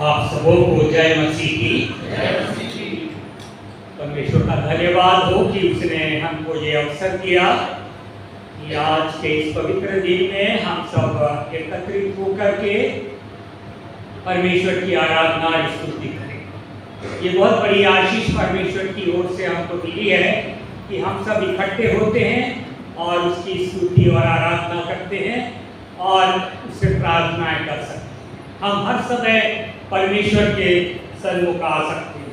आप सबों को जय मसीह की। परमेश्वर का धन्यवाद हो कि उसने हमको ये अवसर दिया कि आज के इस पवित्र दिन में हम सब एकत्रित होकर के परमेश्वर की आराधना स्तुति करें। ये बहुत बड़ी आशीष परमेश्वर की ओर से हमको मिली है कि हम सब इकट्ठे होते हैं और उसकी स्तुति और आराधना करते हैं और उससे प्रार्थनाएं कर सकते हैं। हम हर समय परमेश्वर के सन्मुख आ सकते हैं।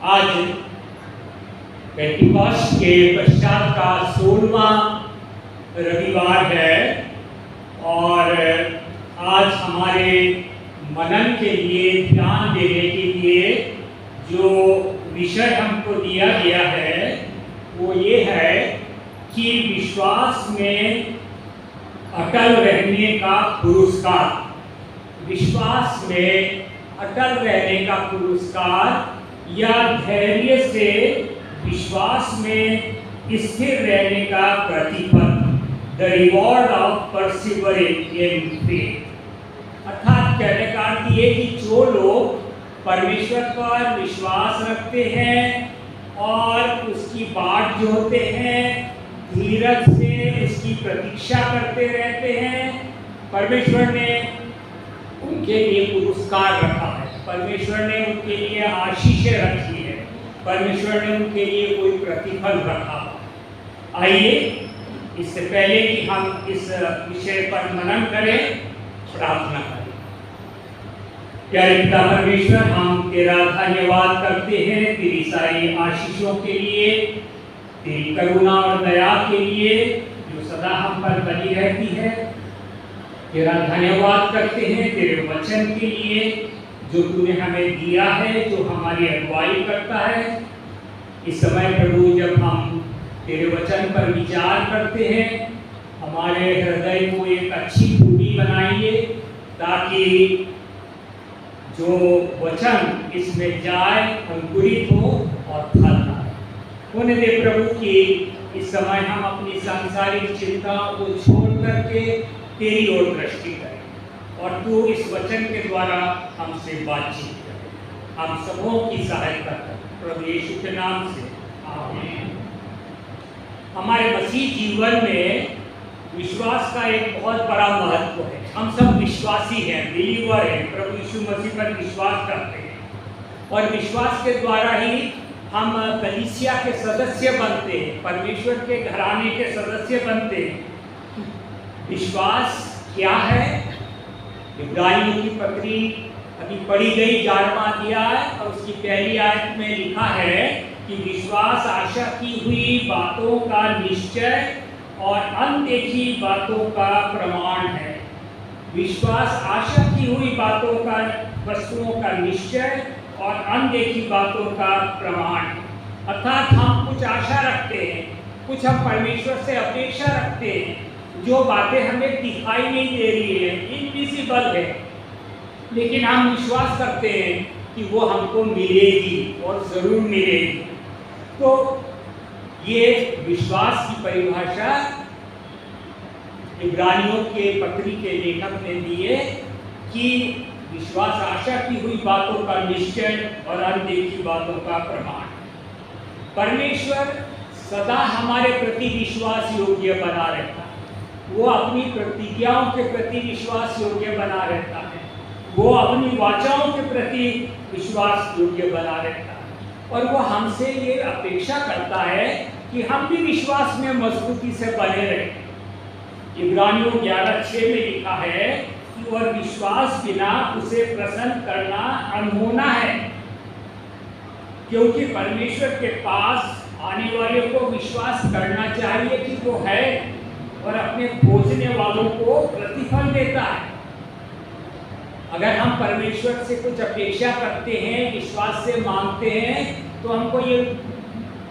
आज पेंटिकॉस्ट के पश्चात का 16वां रविवार है और आज हमारे मनन के लिए, ध्यान देने के लिए जो विषय हमको दिया गया है वो ये है कि विश्वास में अटल रहने का पुरस्कार। विश्वास में अटल रहने का पुरस्कार या धैर्य से विश्वास में स्थिर रहने का प्रतिफल, the reward of persevering in faith. अर्थात कहने का अर्थ ये कि जो लोग परमेश्वर पर विश्वास रखते हैं और उसकी बाट जोहते हैं, धीरज से उसकी प्रतीक्षा करते रहते हैं, परमेश्वर ने उनके लिए पुरस्कार रखा है, परमेश्वर ने उनके लिए आशीषें रखी है, परमेश्वर ने उनके लिए कोई प्रतिफल रखा। आइए इससे पहले कि हम इस विषय पर मनन करें, प्रार्थना करें। प्यारे पिता परमेश्वर, हम तेरा धन्यवाद करते हैं तेरी सारी आशीषों के लिए, तेरी करुणा और दया के लिए जो सदा हम पर बनी रहती है। तेरा धन्यवाद करते हैं तेरे वचन के लिए जो तूने हमें दिया है, जो हमारी अगुवाई करता है। इस समय प्रभु जब हम तेरे वचन पर विचार करते हैं, हमारे हृदय को एक अच्छी भूमि बनाइए ताकि जो वचन इसमें जाए अंकुरित हो और फल आए। होने दे प्रभु कि इस समय हम अपनी सांसारिक चिंताओं को छोड़ करके तेरी ओर दृष्टि करें और तू इस वचन के द्वारा हमसे बातचीत करे। हम सबों की सहायता कर प्रभु यीशु के नाम से, आमीन। हमारे मसीह जीवन में विश्वास का एक बहुत बड़ा महत्व है। हम सब विश्वासी हैं, बिलीवर हैं, प्रभु यीशु मसीह पर विश्वास करते हैं और विश्वास के द्वारा ही हम कलीसिया के सदस्य बनते हैं, परमेश्वर के घराने के सदस्य बनते हैं। विश्वास क्या है? इब्रानियों की पत्री अभी पढ़ी गई 11वां अध्याय और उसकी पहली आयत में लिखा है कि विश्वास आशा की हुई बातों का निश्चय और अनदेखी बातों का प्रमाण है। विश्वास आशा की हुई बातों का, वस्तुओं का निश्चय और अनदेखी बातों का प्रमाण है। अर्थात हम कुछ आशा रखते हैं, कुछ हम परमेश्वर से अपेक्षा रखते हैं, जो बातें हमें दिखाई नहीं दे रही है, इनविजिबल है, लेकिन हम विश्वास करते हैं कि वो हमको मिलेगी और ज़रूर मिलेगी। तो ये विश्वास की परिभाषा इब्रानियों के पत्री के लेखक ने दी है कि विश्वास आशा की हुई बातों का निश्चय और अनदेखी बातों का प्रमाण। परमेश्वर सदा हमारे प्रति विश्वास योग्य बना रहता है, वो अपनी प्रतिज्ञाओं के प्रति विश्वास योग्य बना रहता है, वो अपनी वाचाओं के प्रति विश्वास योग्य बना रहता है और वो हमसे ये अपेक्षा करता है कि हम भी विश्वास में मजबूती से बने रहें। इब्रानियों 11:6 में लिखा है कि और विश्वास बिना उसे प्रसन्न करना अनहोना है, क्योंकि परमेश्वर के पास आने वाले को विश्वास करना चाहिए कि वो है और अपने खोजने वालों को प्रतिफल देता है। अगर हम परमेश्वर से कुछ अपेक्षा करते हैं, विश्वास से मांगते हैं, तो हमको ये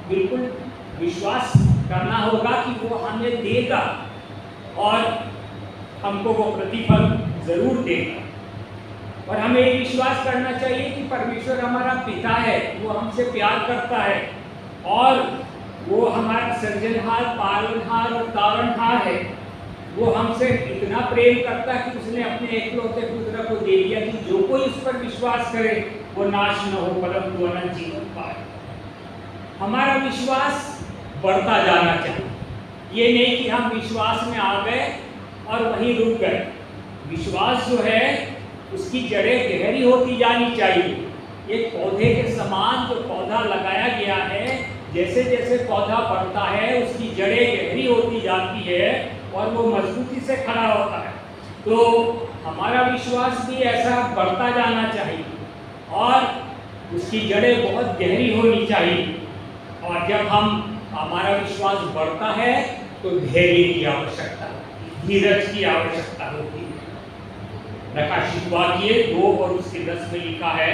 बिल्कुल विश्वास करना होगा कि वो हमें देगा और हमको वो प्रतिफल ज़रूर देगा। और हमें ये विश्वास करना चाहिए कि परमेश्वर हमारा पिता है, वो हमसे प्यार करता है और वो हमारा सृजनहार, पालनहार और तारणहार है। वो हमसे इतना प्रेम करता है कि उसने अपने एकलौते पुत्र को दे दिया कि जो कोई उस पर विश्वास करे वो नाश न हो परंतु अनंत जीवन पाए। हमारा विश्वास बढ़ता जाना चाहिए। ये नहीं कि हम विश्वास में आ गए और वहीं रुक गए। विश्वास जो है उसकी जड़ें गहरी होती जानी चाहिए। एक पौधे के समान जो पौधा लगाया गया है, जैसे जैसे पौधा बढ़ता है उसकी जड़ें गहरी होती जाती है और वो मजबूती से खड़ा होता है। तो हमारा विश्वास भी ऐसा बढ़ता जाना चाहिए और उसकी जड़ें बहुत गहरी होनी चाहिए। और जब हमारा विश्वास बढ़ता है तो धैर्य की आवश्यकता होती है, धीरज की आवश्यकता होती है। प्रकाशित वाक्य 2 और उसके 10 में लिखा है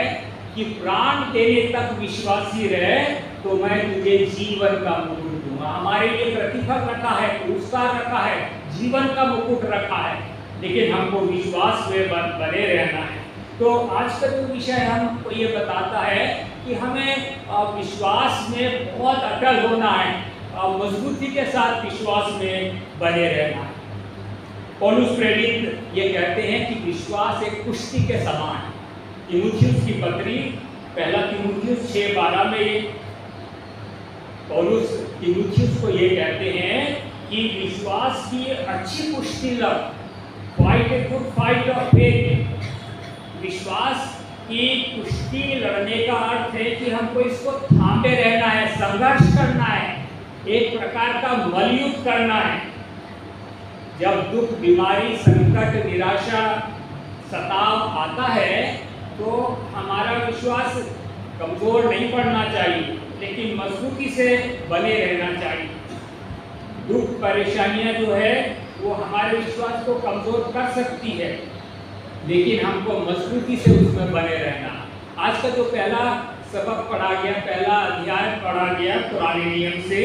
कि प्राण देने तक विश्वासी रहे तो मैं तुझे जीवन का मुकुट दूंगा। हमारे लिए प्रतिफल रखा है, पुरस्कार रखा है, जीवन का मुकुट रखा है, लेकिन हमको विश्वास में बने रहना है। तो आज का जो विषय हमको ये बताता है कि हमें विश्वास में बहुत अटल होना है, मजबूती के साथ विश्वास में बने रहना है। पौलुस प्रेरित ये कहते हैं कि विश्वास एक कुश्ती के समान है। तीमुथियुस की पत्री 1 तीमुथियुस 6:12 में पौलुस तीमुथियुस को ये कहते हैं कि विश्वास की अच्छी कुश्ती लड़, fight a good fight of faith. विश्वास की कुश्ती लड़ने का अर्थ है कि हमको इसको थामे रहना है, संघर्ष करना है, एक प्रकार का मलयुद्ध करना है। जब दुख, बीमारी, संकट, निराशा, सताव आता है तो हमारा विश्वास कमजोर नहीं पड़ना चाहिए, लेकिन मजबूती से बने रहना चाहिए। दुख, परेशानियां जो है वो हमारे विश्वास को कमजोर कर सकती है, लेकिन हमको मजबूती से उसमें बने रहना। आज का जो पहला सबक पढ़ा गया, पहला अध्याय पढ़ा गया पुराने नियम से,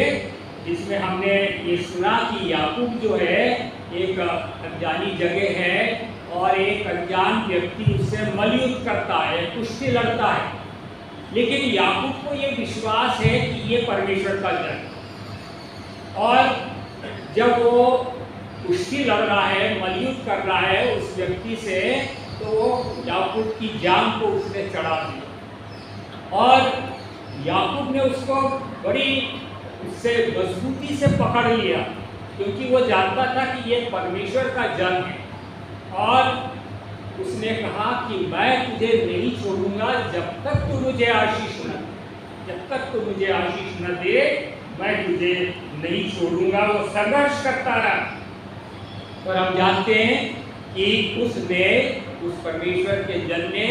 जिसमें हमने ये सुना कि याकूब जो है एक अनजानी जगह है और एक अनजान व्यक्ति उससे मलयुद्ध करता है, कुश्ती लड़ता है, लेकिन याकूब को ये विश्वास है कि ये परमेश्वर का जन है। और जब वो कुश्ती लड़ रहा है, मलयुद्ध कर रहा है उस व्यक्ति से, तो याकूब की जान को उसने चढ़ा दिया और याकूब ने उसको बड़ी उससे मजबूती से पकड़ लिया, क्योंकि वो जानता था कि ये परमेश्वर का जन है। और उसने कहा कि मैं तुझे नहीं छोड़ूंगा जब तक तू मुझे आशीष न दे, जब तक तू मुझे आशीष न दे मैं तुझे नहीं छोड़ूंगा। वो संघर्ष करता रहा। और हम जानते हैं कि उसने, उस परमेश्वर के जन ने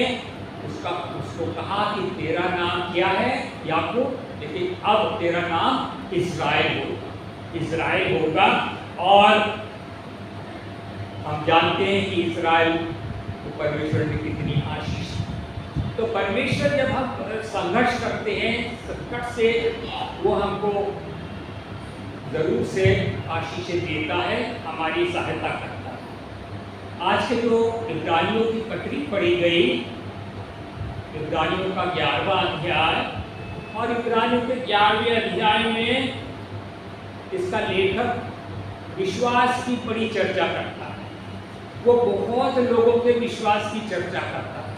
उसको कहा कि तेरा नाम क्या है याकूब, लेकिन अब तेरा नाम इस्राएल होगा, इस्राएल होगा। और हम जानते हैं कि इस्राएल को परमेश्वर ने कितनी आशीष। तो परमेश्वर जब हम संघर्ष करते हैं संकट से, वो हमको जरूर से आशीषें देता है, हमारी सहायता करता है। आज के जो इब्रानियों की पत्री पढ़ी गई, इब्रानियों का 11वां अध्याय, और इब्रानियों के 11वें अध्याय में इसका लेखक विश्वास की बड़ी चर्चा करता है। वो बहुत लोगों के विश्वास की चर्चा करता है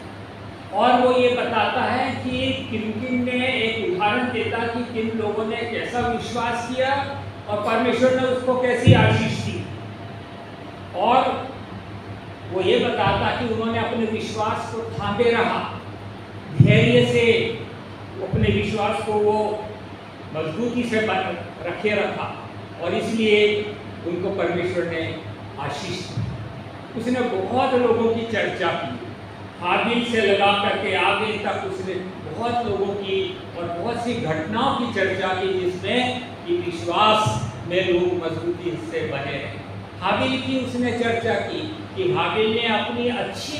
और वो ये बताता है कि किन-किन ने, एक उदाहरण देता कि किन लोगों ने कैसा विश्वास किया और परमेश्वर ने उसको कैसी आशीष दी। और वो ये बताता कि उन्होंने अपने विश्वास को थामे रहा, धैर्य से अपने विश्वास को वो मजबूती से रखे रखा, और इसलिए उनको परमेश्वर ने आशीष दी। उसने बहुत लोगों की चर्चा की, हाबिल से लगा करके आगे तक उसने बहुत लोगों की और बहुत सी घटनाओं की चर्चा की, जिसमें कि विश्वास में लोग मजबूती से बने रहे। हाबिल की उसने चर्चा की कि हाबिल ने अपनी अच्छी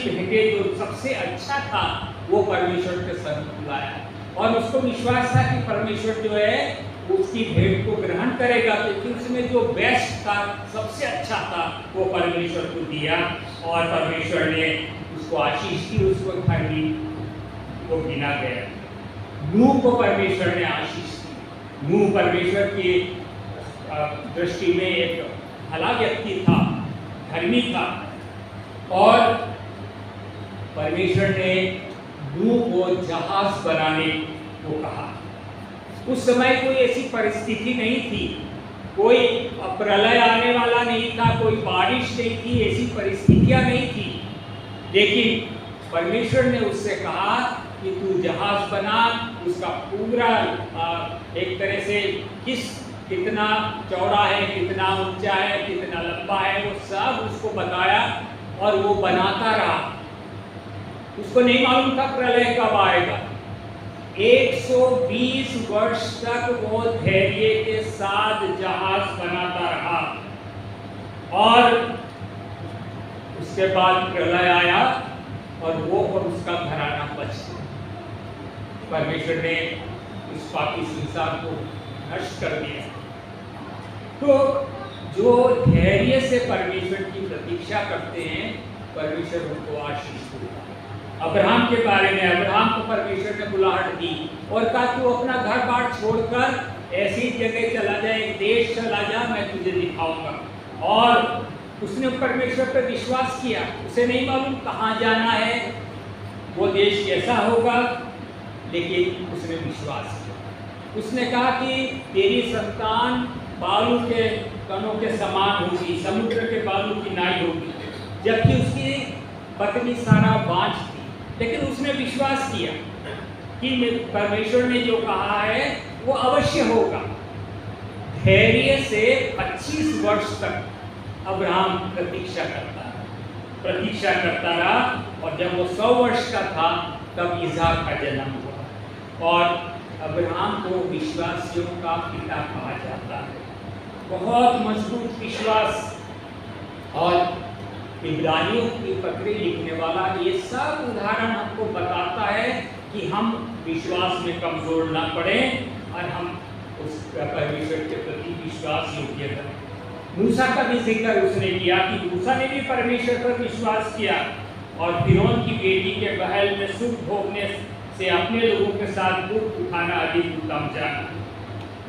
भेंटे जो सबसे अच्छा था वो परमेश्वर के सम्मुख लाया, और उसको विश्वास था कि परमेश्वर जो है उसकी भेंट को ग्रहण करेगा, क्योंकि उसमें जो बेस्ट था, सबसे अच्छा था, वो परमेश्वर को दिया और परमेश्वर ने उसको आशीष दी, उसको धर्मी को गिना गया। नूह को परमेश्वर ने आशीष दी। नूह परमेश्वर की दृष्टि में एक भला व्यक्ति था, धर्मी था, और परमेश्वर ने नूह को जहाज बनाने को कहा। उस समय कोई ऐसी परिस्थिति नहीं थी, कोई प्रलय आने वाला नहीं था, कोई बारिश नहीं थी, ऐसी परिस्थितियां नहीं थी। लेकिन परमेश्वर ने उससे कहा कि तू जहाज बना, उसका पूरा एक तरह से कितना चौड़ा है, कितना ऊंचा है, कितना लंबा है, वो सब उसको बताया और वो बनाता रहा। उसको नहीं मालूम था प्रलय कब आएगा। 120 वर्ष तक वो धैर्य के साथ जहाज बनाता रहा और उसके बाद प्रलय आया और वो और उसका घराना बच गया। परमेश्वर ने इस पापी संसार को नष्ट कर दिया। तो जो धैर्य से परमेश्वर की प्रतीक्षा करते हैं, परमेश्वर उनको आशीष देता है। अब्राहम के बारे में, अब्राहम को परमेश्वर ने बुलाहट दी और कहा तू अपना घर बार छोड़कर ऐसी जगह चला जा, एक देश चला जा, मैं तुझे दिखाऊंगा। और उसने परमेश्वर पर विश्वास किया। उसे नहीं मालूम कहाँ जाना है, वो देश कैसा होगा, लेकिन उसने विश्वास किया। उसने कहा कि तेरी संतान बालू के कणों के समान होगी, समुद्र के बालू की नाई होगी, जबकि उसकी पत्नी सारा बाँझ थी। लेकिन उसने विश्वास किया कि परमेश्वर ने जो कहा है वो अवश्य होगा। धैर्य से 25 वर्ष तक अब्राहम प्रतीक्षा करता रहा और जब वो 100 वर्ष का था तब इसहाक का जन्म हुआ। और अब्राहम को विश्वासियों का पिता कहा जाता है। बहुत मजबूत विश्वास। और इब्रानियों की पत्री लिखने वाला ये सब उदाहरण हमको बताता है कि हम विश्वास में कमजोर ना पड़े और हम उस परमेश्वर के प्रति विश्वास योग्य बने। मूसा का भी जिक्र उसने किया कि मूसा ने भी परमेश्वर पर विश्वास किया और फिरौन की बेटी के महल में सुख भोगने से अपने लोगों के साथ दुख उठाना अधिक उत्तम जाना।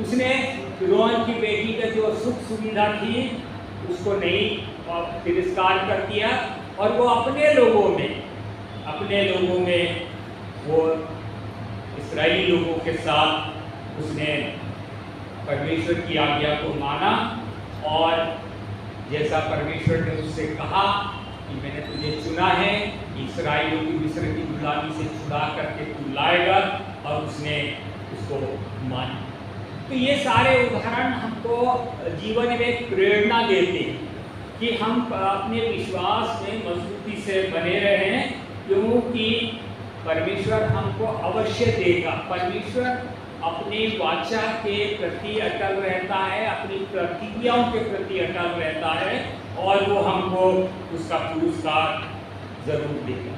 उसने फिरौन की बेटी का जो सुख सुविधा थी उसको नहीं और तिरस्कार कर दिया और वो अपने लोगों में वो इस्राएली लोगों के साथ उसने परमेश्वर की आज्ञा को माना। और जैसा परमेश्वर ने उससे कहा कि मैंने तुझे चुना है, इस्राएलियों की मिस्र की गुलामी से छुड़ा करके तू लाएगा, और उसने उसको माना। तो ये सारे उदाहरण हमको जीवन में प्रेरणा देते हैं कि हम अपने विश्वास में मजबूती से बने रहें, क्योंकि परमेश्वर हमको अवश्य देगा। परमेश्वर अपनी वाचा के प्रति अटल रहता है, अपनी प्रतिज्ञाओं के प्रति अटल रहता है और वो हमको उसका पुरस्कार जरूर देगा।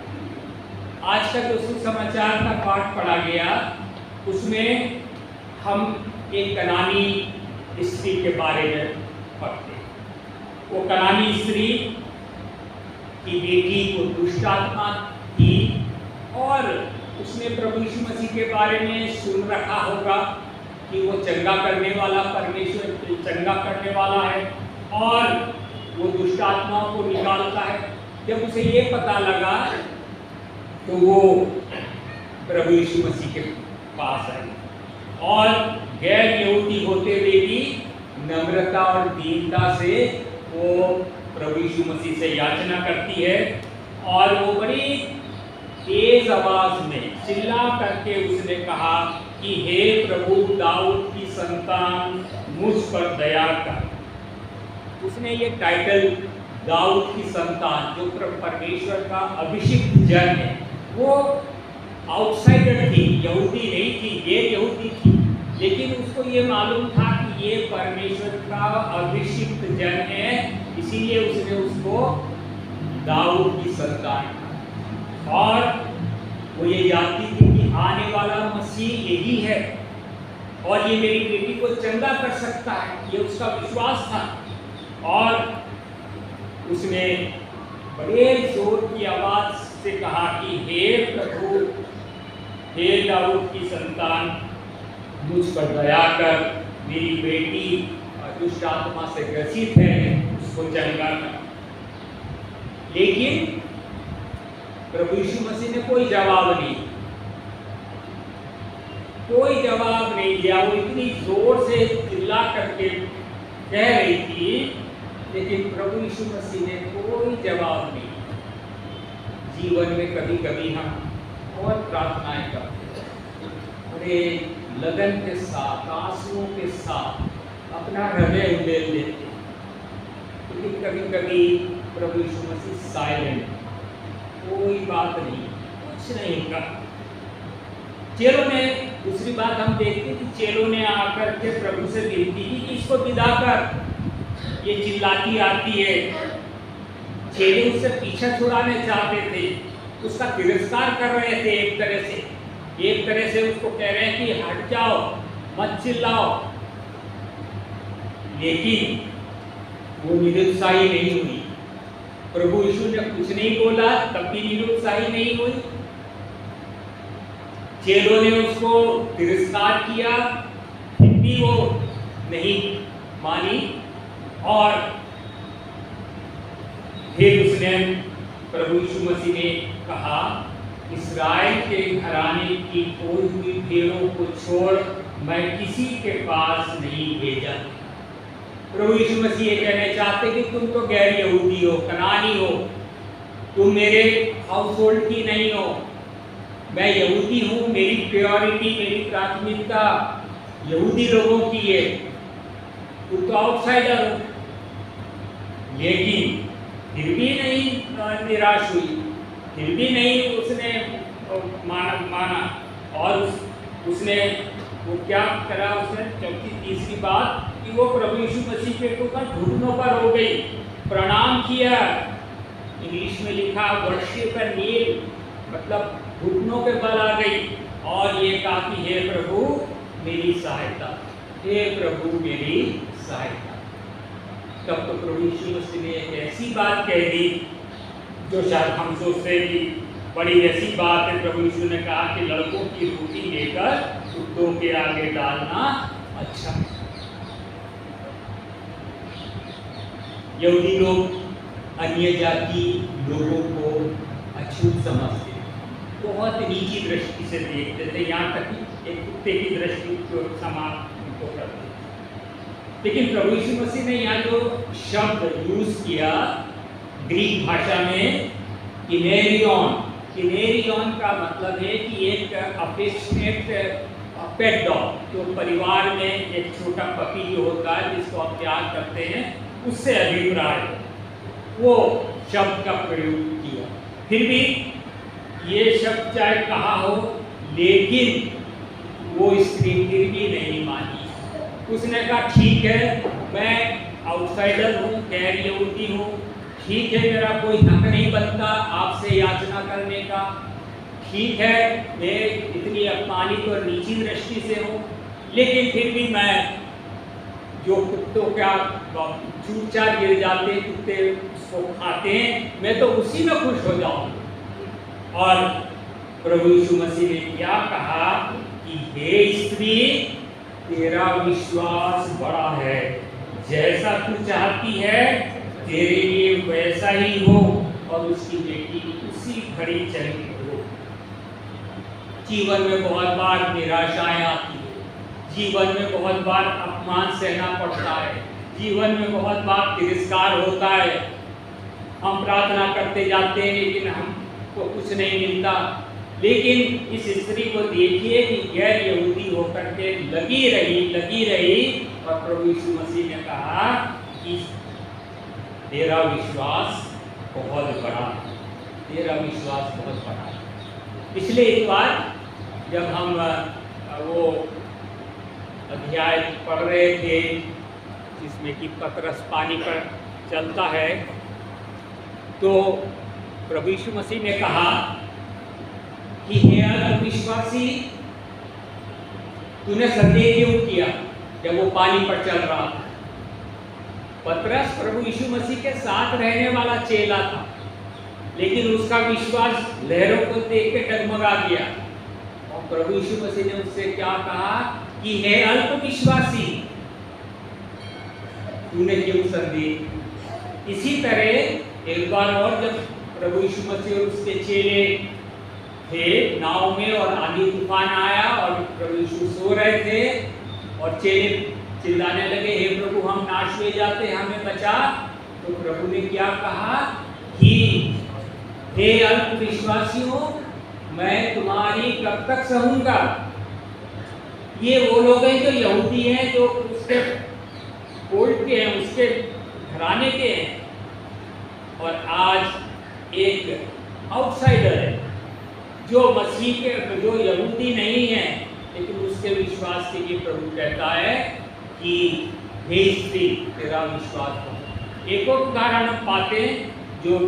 आज का जो सुसमाचार का पाठ पढ़ा गया उसमें हम एक कनानी स्त्री के बारे में पढ़ते हैं। वो कनानी स्त्री की बेटी को दुष्ट आत्मा थी और उसने प्रभु यीशु मसीह के बारे में सुन रखा होगा कि वो चंगा करने वाला, परमेश्वर चंगा करने वाला है और वो दुष्ट आत्माओं को निकालता है। जब उसे ये पता लगा तो वो प्रभु यीशु मसीह के पास आई और गैर यहूदी होते हुए भी नम्रता और दीनता से वो प्रभु यीशु मसीह से याचना करती है और वो बड़ी तेज आवाज में चिल्ला करके उसने कहा कि हे प्रभु दाऊद की संतान मुझ पर दया कर। उसने ये टाइटल दाऊद की संतान जो परमेश्वर का अभिषिक्त जन है, वो आउटसाइडर थी, यहूदी नहीं थी, गैर यहूदी थी, लेकिन उसको ये मालूम था कि ये परमेश्वर का अभिषिक्त जन है, इसीलिए उसने उसको दाऊद की संतान कहा। और वो ये जानती थी कि आने वाला मसीह यही है और ये मेरी बेटी को चंगा कर सकता है, ये उसका विश्वास था। और उसने बड़े जोर की आवाज से कहा कि हे प्रभु, हे दाऊद की संतान मुझ पर दया कर, मेरी बेटी दुष्ट आत्मा से ग्रसित है, उसको चंगा कर। लेकिन प्रभु यीशु मसीह ने कोई जवाब नहीं दिया। वो इतनी जोर से चिल्ला करके कह रही थी, लेकिन प्रभु यीशु मसीह ने कोई जवाब नहीं। जीवन में कभी कभी हम बहुत प्रार्थनाएं करते हैं, बड़े लगन के साथ, आंसुओं के साथ अपना हृदय उड़ेल देते हैं, लेकिन कभी कभी प्रभु यीशु मसीह साइलेंट, कोई बात नहीं, कुछ नहीं कहा। चेलों ने, दूसरी बात हम देखते हैं कि चेलों ने आकर के प्रभु से विनती की कि इसको विदा कर, ये चिल्लाती आती है। चेले उससे पीछा छुड़ाने चाहते थे, उसका तिरस्कार कर रहे थे। एक तरह से उसको कह रहे हैं कि हट जाओ, मत चिल्लाओ, लेकिन वो निरुत्साही नहीं हुई। प्रभु यीशु ने कुछ नहीं बोला, तब भी निरुत्साही नहीं हुई। चेलों ने उसको तिरस्कार किया, फिर भी वो नहीं मानी, और फिर उसने, प्रभु यीशु मसीह ने कहा, इस्राएल के घराने की खोई हुई भेड़ों को छोड़ मैं किसी के पास नहीं भेजा। प्रभु यीशु मसीह ये कहने चाहते कि तुम तो गैर यहूदी हो, कनानी हो, तुम मेरे हाउस होल्ड की नहीं हो। मैं यहूदी हूँ, मेरी प्रायोरिटी, मेरी प्राथमिकता यहूदी लोगों की है, तुम तो आउटसाइडर हो। लेकिन फिर भी नहीं निराश हुई, फिर भी नहीं उसने माना और उसने वो क्या करा, उसने चौथी तीसरी बात कि वो प्रभु यीशु मसीह के ऊपर घुटनों पर हो गई, प्रणाम किया। इंग्लिश में लिखा वर्शिप एंड नील, मतलब घुटनों पे बल आ गई, और ये कहा कि हे प्रभु मेरी सहायता, हे प्रभु मेरी सहायता। तब तो प्रभु यीशु मसीह ने एक ऐसी बात कह दी जो शायद हम सोचते हैं कि बड़ी ऐसी बात है। प्रभु यीशु ने कहा कि लड़कों की रोटी लेकर कुत्तों के आगे डालना अच्छा। यहूदी लोग अन्य जाति लोगों को अछूत समझते, बहुत नीची दृष्टि से देखते थे, यहाँ तक कि एक कुत्ते की दृष्टि को समान उनको करते। लेकिन प्रभु यीशु मसीह ने यहाँ जो शब्द यूज किया ग्रीक भाषा में, किनेरियन का मतलब है कि एक अफेक्शनेट पेट डॉग, जो परिवार में एक छोटा पपी जो होता है जिसको आप प्यार करते हैं, उससे अभिप्राय वो शब्द का प्रयोग किया। फिर भी ये शब्द चाहे कहा हो, लेकिन वो स्त्री फिर भी नहीं मानी। उसने कहा ठीक है, मैं आउटसाइडर हूँ, गैर यहूदी हूँ, ठीक है, मेरा कोई हक नहीं बनता आपसे याचना करने का, ठीक है, मैं इतनी अपमानित और नीची दृष्टि से हूँ, लेकिन फिर भी मैं जो कुत्तों का चूचा गिर जाते कुत्ते उसको खाते हैं, मैं तो उसी में खुश हो जाऊँ। और प्रभु यीशु मसीह ने क्या कहा कि हे स्त्री, तेरा विश्वास बड़ा है, जैसा तू चाहती है तेरे लिए वैसा ही हो। और उसकी बेटी उसी घड़ी चली हो। जीवन में बहुत बार निराशाएं आती है, जीवन में बहुत बार अपमान सहना पड़ता है, जीवन में बहुत बार तिरस्कार होता है। हम प्रार्थना करते जाते हैं लेकिन हमको कुछ नहीं मिलता। लेकिन इस स्त्री को देखिए कि गैर यहूदी होकर के लगी रही और प्रभु यीशु मसीह ने कहा कि तेरा विश्वास बहुत बड़ा है, तेरा विश्वास बहुत बड़ा है। पिछले इतवार जब हम वो अध्याय पढ़ रहे थे जिसमें कि पतरस पानी पर चलता है, तो प्रभु यीशु मसीह ने कहा कि हे अविश्वासी, तूने संदेह क्यों किया जब वो पानी पर चल रहा था। पतरस प्रभु यीशु मसीह के साथ रहने वाला चेला था, लेकिन उसका विश्वास लहरों को देख के डगमगा गया। और प्रभु यीशु मसीह ने उससे क्या कहा कि हे अल्पविश्वासी, तूने क्यों संदेह। इसी तरह एक बार और जब प्रभु यीशु मसीह और उसके चेले थे नाव में और आंधी तूफान आया और प्रभु यीशु सो रहे थे और चेले चिल्लाने लगे, हे प्रभु हम नाश में जाते, हमें बचा। तो प्रभु ने क्या कहा कि हे अल्प विश्वासियों, मैं तुम्हारी कब तक सहूंगा। ये वो लोग हैं जो यहूदी हैं, जो उसके कोर्ट के हैं, उसके घराने के हैं, और आज एक आउटसाइडर है जो मसीह के, जो यहूदी नहीं है लेकिन उसके विश्वास के लिए प्रभु कहता है कि हे स्त्री तेरा विश्वास हो। एक और उदाहरण हम पाते हैं जो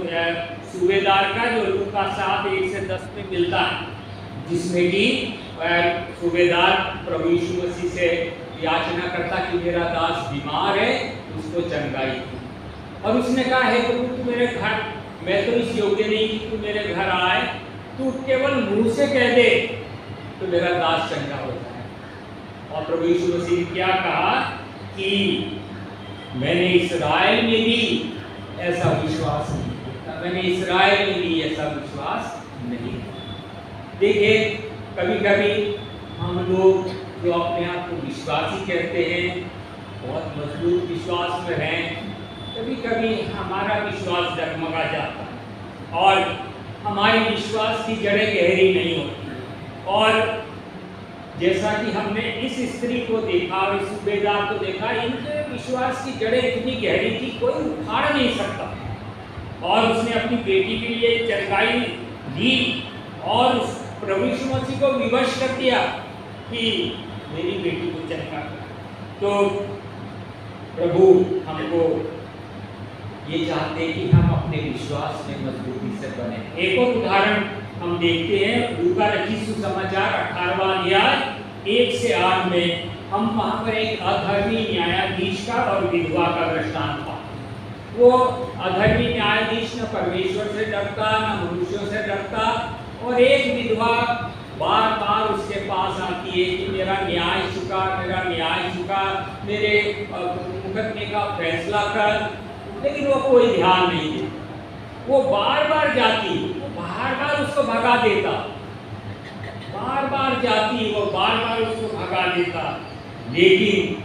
सूबेदार का, जो लूका 7:1-10 में मिलता है, जिसमें कि सूबेदार प्रभु यीशु मसीह से याचना करता कि मेरा दास बीमार है, उसको चंगाई थी। और उसने कहा, हे प्रभु तू मेरे घर, मैं तो इस योग्य नहीं कि तू मेरे घर आए, तू केवल मुंह से कह दे तो मेरा दास चंगा हो जाए। और प्रभु यीशु मसीह ने क्या कहा कि मैंने इस्राएल में भी ऐसा विश्वास नहीं देखा, मैंने इस्राएल में भी ऐसा विश्वास नहीं देखा। देखिए कभी कभी हम लोग जो अपने आप को विश्वासी कहते हैं, बहुत मजबूत विश्वास में हैं, कभी कभी हमारा विश्वास डगमगा जाता है और हमारी विश्वास की जड़ें गहरी नहीं होती। और जैसा कि हमने इस स्त्री को देखा और इस सूबेदार को देखा, इनके विश्वास की जड़ें इतनी गहरी थी कोई उखाड़ नहीं सकता। और उसने अपनी बेटी के लिए चंगाई दी और उस प्रभु यीशु मसीह को विवश कर दिया कि मेरी बेटी को चंगा कर। तो प्रभु हमको ये चाहते हैं कि हम अपने विश्वास में मजबूती से बने। एक और उदाहरण हम देखते हैं, लूका रचित सुसमाचार 18वां अध्याय 1-8 में हम वहाँ पर एक अधर्मी न्यायाधीश का और विधवा का दृष्टांत था। वो अधर्मी न्यायाधीश न परमेश्वर से डरता न मनुष्यों से डरता, और एक विधवा बार बार उसके पास आती है कि मेरा न्याय चुका, मेरा न्याय चुका, मेरे मुकदमे का फैसला कर, लेकिन वो कोई ध्यान नहीं देता। वो बार बार जाती, वो बार बार उसको भगा देता, बार बार जाती, वो बार बार उसको भगा देता, लेकिन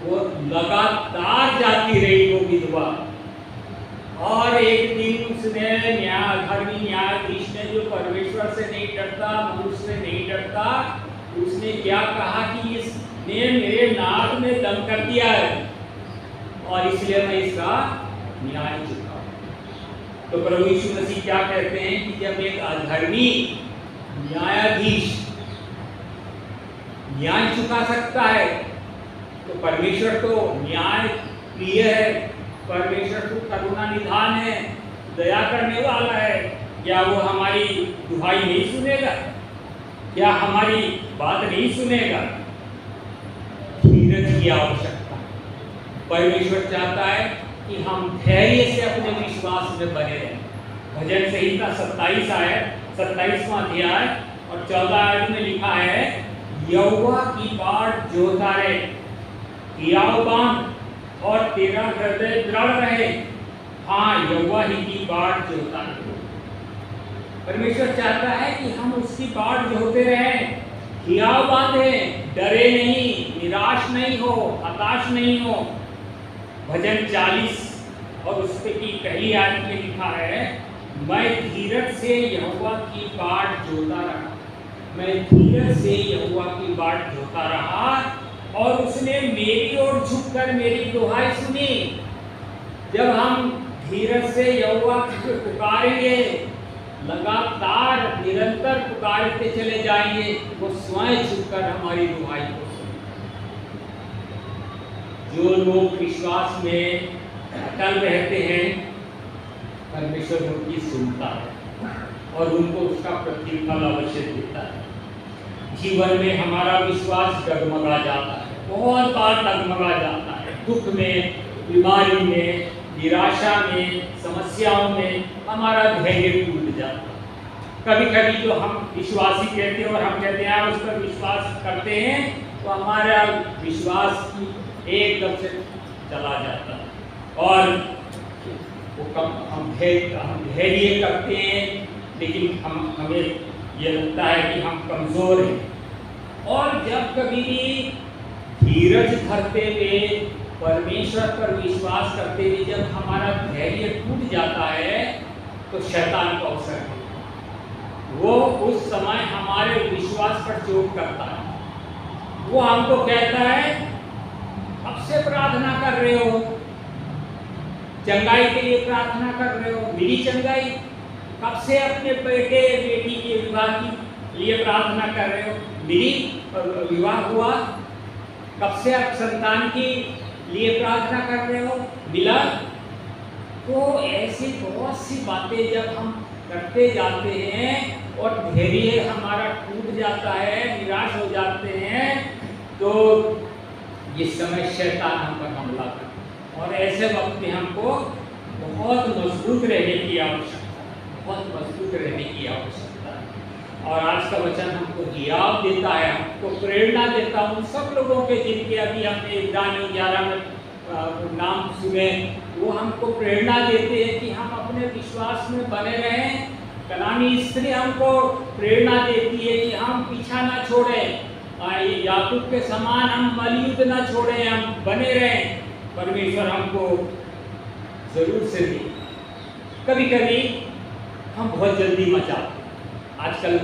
वो लगातार जाती रही वो विधवा। और एक दिन उसने धर्मी न्यायाधीश ने, जो परमेश्वर से नहीं डरता, मनुष्य से नहीं डरता, उसने क्या कहा कि इसने मेरे नाक में दम कर दिया है और इसलिए मैं इसका न्याय चुका। तो प्रभु यीशु मसीह क्या कहते हैं कि जब एक अधर्मी न्यायाधीश न्याय चुका सकता है, तो परमेश्वर तो न्याय प्रिय है, परमेश्वर तो करुणा निधान है, दया करने वाला है। क्या वो हमारी दुहाई नहीं सुनेगा? क्या हमारी बात नहीं सुनेगा? धीरज की आवश्यकता है। परमेश्वर चाहता है कि हम धैर्य से अपने विश्वास में बने रहें। भजन संहिता 27वां अध्याय और 14 आयत में लिखा है, यहोवा की बाट जोता रहे, हियाव बांध और तेरा हृदय दृढ़ रहे। हाँ, यहोवा ही की बाट जोता रहे। परमेश्वर चाहता है कि हम उसकी बाट जोते रहें, हियाव बांधे, डरे नहीं, निराश नहीं हो, हताश नहीं हो। भजन 40 और उसके की पहली आयत में लिखा है, मैं धीरज से यहोवा की बाट जोता रहा, मैं धीरज से यहोवा की बाट जोता रहा और उसने मेरी ओर झुककर मेरी दुहाई सुनी। जब हम धीरज से यहोवा को पुकारेंगे, लगातार निरंतर पुकारते चले जाएंगे, वो स्वयं झुककर हमारी दुहाई को सुनेंगे। जो लोग विश्वास में अटल रहते हैं, परमेश्वर उनकी सुनता है और उनको उसका प्रतिफल अवश्य देता है। जीवन में हमारा विश्वास डगमगा जाता है, बहुत बार डगमगा जाता है। दुख में, बीमारी में, निराशा में, समस्याओं में हमारा धैर्य टूट जाता है। कभी कभी जो हम विश्वासी कहते हैं और हम कहते हैं उस पर विश्वास करते हैं, तो हमारा विश्वास एकदम से चला जाता है और हम धैर्य करते हैं, लेकिन हमें ये लगता है कि हम कमज़ोर हैं। और जब कभी भी धीरज धरते हुए, परमेश्वर पर विश्वास करते हुए जब हमारा धैर्य टूट जाता है, तो शैतान का अवसर है, वो उस समय हमारे विश्वास पर चोट करता है। वो हमको कहता है, अब से प्रार्थना कर रहे हो, चंगाई के लिए प्रार्थना कर रहे हो, मिली चंगाई, कब से अपने बेटे बेटी के विवाह के लिए प्रार्थना कर रहे हो, मिली विवाह हुआ, कब से आप संतान के लिए प्रार्थना कर रहे हो, मिला। तो ऐसी बहुत सी बातें जब हम करते जाते हैं और धैर्य हमारा टूट जाता है, निराश हो जाते हैं, तो इस समय शैतान हम पर हमला करता है। और ऐसे वक्त में हमको बहुत मजबूत रहने की आवश्यकता है, बहुत मजबूत रहने की आवश्यकता है। और आज का वचन हमको हियाव देता है, हमको प्रेरणा देता है उन सब लोगों के जिनके अभी हमने इब्रानियों 11 में नाम सुने, वो हमको प्रेरणा देते हैं कि हम अपने विश्वास में बने रहें। कनानी स्त्री हमको प्रेरणा देती है कि हम पीछा ना छोड़ें, याकूब के समान हम मलयुद्ध ना छोड़ें, हम बने रहें। परमेश्वर हमको जरूर से दे। कभी कभी हम बहुत जल्दी मचाते, आजकल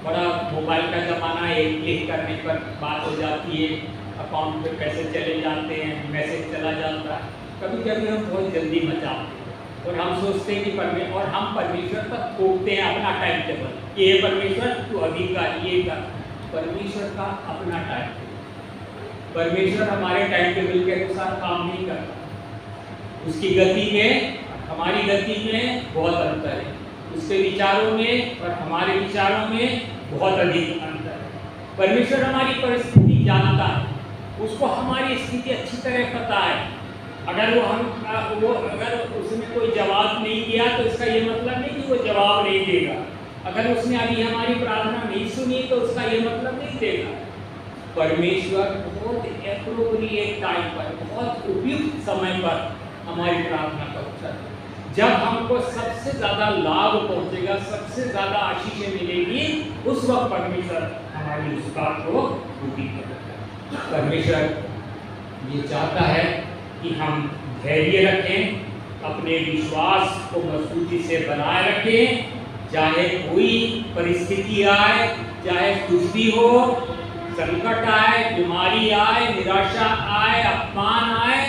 बड़ा मोबाइल का ज़माना है, क्लिक करने पर बात हो जाती है, अकाउंट पे पैसे चले जाते हैं, मैसेज चला जाता है। कभी कभी हम बहुत जल्दी मचाते हैं और हम सोचते हैं कि और हम परमेश्वर तक थोपते हैं अपना टाइम टेबल कि ये परमेश्वर तू अभी का ये कर। परमेश्वर का अपना टाइम टेबल, परमेश्वर हमारे टाइम टेबल के अनुसार काम नहीं करता। उसकी गति में हमारी गति में बहुत अंतर है, उसके विचारों में और हमारे विचारों में बहुत अधिक अंतर है। परमेश्वर हमारी परिस्थिति जानता है, उसको हमारी स्थिति अच्छी तरह पता है। अगर अगर उसने कोई जवाब नहीं दिया तो इसका ये मतलब नहीं कि वो जवाब नहीं देगा। अगर उसने अभी हमारी प्रार्थना नहीं सुनी तो उसका ये मतलब नहीं देगा। परमेश्वर बहुत एप्रोप्रिएट टाइम पर, बहुत उपयुक्त समय पर हमारी प्रार्थना का उत्तर है। जब हमको सबसे ज़्यादा लाभ पहुंचेगा, सबसे ज़्यादा आशीषें मिलेगी, उस वक्त परमेश्वर हमारी उस बात को पूरी करेगा। परमेश्वर ये चाहता है कि हम धैर्य रखें, अपने विश्वास को मजबूती से बनाए रखें, चाहे कोई परिस्थिति आए, चाहे कुछ भी हो, संकट आए, बीमारी आए, निराशा आए, अपमान आए,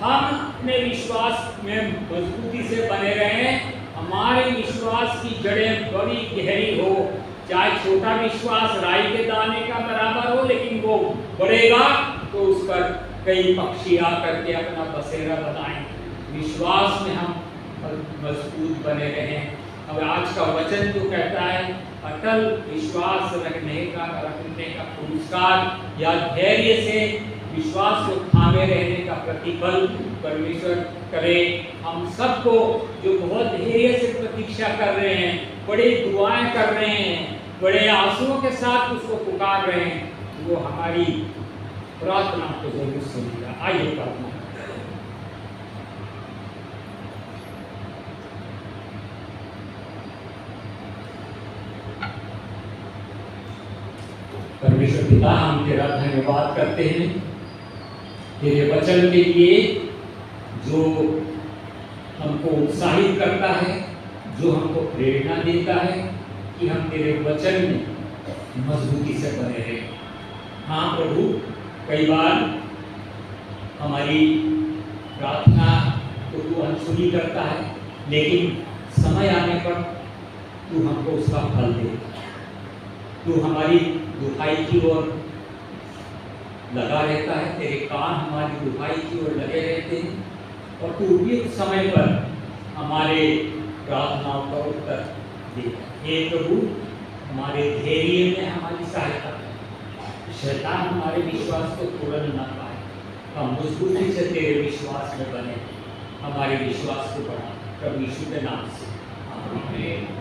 हम अपने विश्वास में मजबूती से बने रहें। हमारे विश्वास की जड़ें बड़ी गहरी हो, चाहे छोटा विश्वास राई के दाने का बराबर हो, लेकिन वो बढ़ेगा तो उस पर कई पक्षी आकर के अपना बसेरा बनाएंगे। विश्वास में हम मजबूत बने रहें। अब आज का वचन जो कहता है, अटल विश्वास रखने का पुरस्कार या धैर्य से विश्वास को थामे रहने का प्रतिफल परमेश्वर करे। हम सबको जो बहुत धैर्य से प्रतीक्षा कर रहे हैं, बड़ी दुआएं कर रहे हैं, बड़े आंसुओं के साथ उसको पुकार रहे हैं, वो हमारी प्रार्थना को जरूर सुनेगा। आइए प्रार्थना। परमेश्वर पिता, हम तेरा धन्यवाद करते हैं तेरे वचन के लिए जो हमको उत्साहित करता है, जो हमको प्रेरणा देता है कि हम तेरे वचन में मजबूती से बने रहें। हाँ प्रभु, कई बार हमारी प्रार्थना को तू अनसुनी करता है, लेकिन समय आने पर तू हमको उसका फल दे। तू हमारी दुहाई की ओर लगा रहता है, तेरे कान हमारी दुहाई की ओर लगे रहते हैं और तू उपयुक्त समय पर हमारे प्रार्थनाओं का उत्तर दे। हे प्रभु, हमारे धैर्य में हमारी सहायता कर, शैतान हमारे विश्वास को तोड़ न पाए। हम मजबूती से तेरे विश्वास में बने, हमारे विश्वास को बढ़ा। प्रभु यीशु के नाम से आमीन।